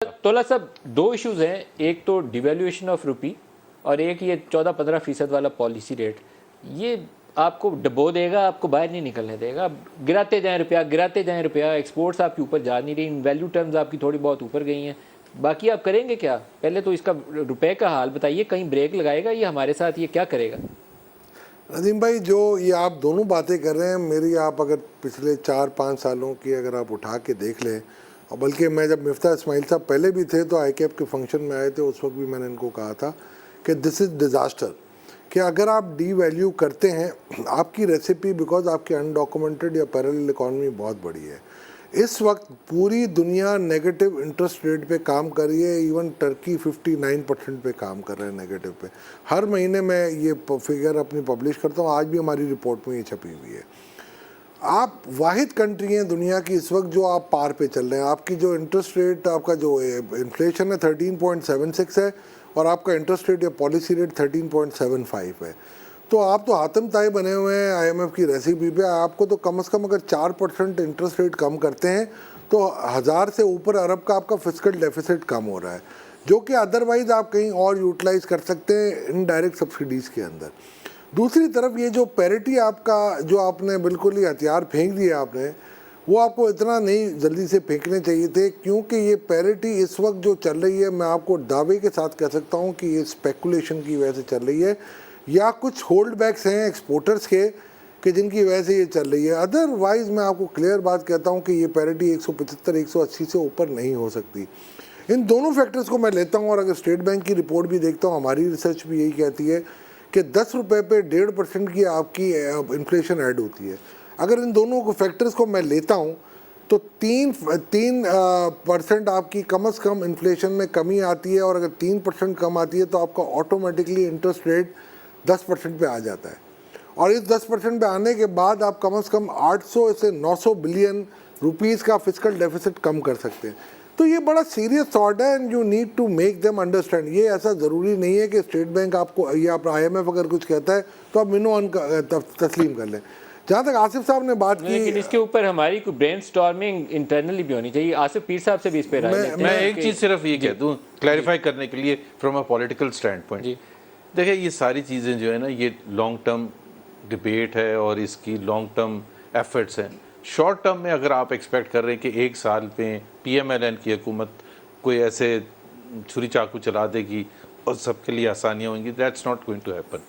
तोला साहब, दो इश्यूज हैं, एक तो डिवैल्यूएशन ऑफ रुपी और एक ये 14-15% वाला पॉलिसी रेट। ये आपको डबो देगा, आपको बाहर नहीं निकलने देगा। गिराते जाएं रुपया, एक्सपोर्ट्स आपके ऊपर जा नहीं रही, वैल्यू टर्म्स आपकी थोड़ी बहुत ऊपर गई हैं। बाकी आप करेंगे क्या? पहले तो इसका रुपए का हाल बताइए, कहीं ब्रेक लगाएगा ये हमारे साथ, ये क्या करेगा? नदीम भाई, जो ये आप दोनों बातें कर रहे हैं, मेरी आप अगर पिछले 4-5 सालों की अगर आप उठा के देख लें, और बल्कि मैं जब मिफ्ता इस्माइल साहब पहले भी थे तो ICAP के फंक्शन में आए थे, उस वक्त भी मैंने इनको कहा था कि दिस इज़ डिज़ास्टर, कि अगर आप डी वैल्यू करते हैं आपकी रेसिपी, बिकॉज आपकी अनडॉक्यूमेंटेड या पैरेलल इकॉनमी बहुत बड़ी है। इस वक्त पूरी दुनिया नेगेटिव इंटरेस्ट रेट पे काम कर रही है, इवन टर्की 59% पे काम कर रहे हैं नेगेटिव पे। हर महीने मैं ये फिगर अपनी पब्लिश करता हूँ, आज भी हमारी रिपोर्ट में ये छपी हुई है। आप वाहिद कंट्री हैं दुनिया की इस वक्त जो आप पार पे चल रहे हैं। आपकी जो इंटरेस्ट रेट, आपका जो इन्फ्लेशन है 13.76 है, और आपका इंटरेस्ट रेट या पॉलिसी रेट 13.75 है। तो आप तो हातम ताई बने हुए हैं IMF की रेसिपी पे। आपको तो कम से कम अगर 4% इंटरेस्ट रेट कम करते हैं तो 1000 से ऊपर अरब का आपका फिस्कल डेफिसिट कम हो रहा है, जो कि अदरवाइज आप कहीं और यूटिलाइज कर सकते हैं इनडायरेक्ट सब्सिडीज़ के अंदर। दूसरी तरफ ये जो पैरिटी आपका, जो आपने बिल्कुल ही हथियार फेंक दिया आपने, वो आपको इतना नहीं जल्दी से फेंकने चाहिए थे, क्योंकि ये पैरिटी इस वक्त जो चल रही है, मैं आपको दावे के साथ कह सकता हूँ कि ये स्पेकुलेशन की वजह से चल रही है, या कुछ होल्ड बैक्स हैं एक्सपोर्टर्स के कि जिनकी वजह से ये चल रही है। अदरवाइज़ मैं आपको क्लियर बात कहता हूँ कि ये पैरिटी 175-180 से ऊपर नहीं हो सकती। इन दोनों फैक्टर्स को मैं लेता हूँ, और अगर स्टेट बैंक की रिपोर्ट भी देखता हूँ, हमारी रिसर्च भी यही कहती है कि 10 रुपये पे 1.5% की आपकी इन्फ्लेशन ऐड होती है। अगर इन दोनों को फैक्टर्स को मैं लेता हूँ तो 3% आपकी कम से कम इन्फ्लेशन में कमी आती है, और अगर 3% कम आती है तो आपका ऑटोमेटिकली इंटरेस्ट रेट 10% पे आ जाता है। और इस 10% पे आने के बाद आप कम से कम 800 से 900 बिलियन रुपीस का फिस्कल डेफिसिट कम कर सकते हैं। तो ये बड़ा सीरियस थॉट है, and you need to make them understand. ये ऐसा ज़रूरी नहीं है कि स्टेट बैंक आपको या IMF अगर कुछ कहता है तो आप मिनो तस्लीम कर लें। जहाँ तक आसिफ साहब ने बात की, लेकिन इसके ऊपर हमारी कोई ब्रेनस्टॉर्मिंग इंटरनली भी होनी चाहिए। आसिफ पीर साहब से भी इस पे राय लेते हैं। मैं एक चीज़ सिर्फ ये कह दूँ क्लैरिफाई करने के लिए from a political stand point. देखिए, ये सारी चीज़ें जो है ना, ये लॉन्ग टर्म डिबेट है और इसकी लॉन्ग टर्म एफर्ट्स हैं। शॉर्ट टर्म में अगर आप एक्सपेक्ट कर रहे हैं कि एक साल में PMLN की हुकूमत कोई ऐसे छुरी चाकू चला देगी और सबके लिए आसानियाँ होंगी, that's not going to happen.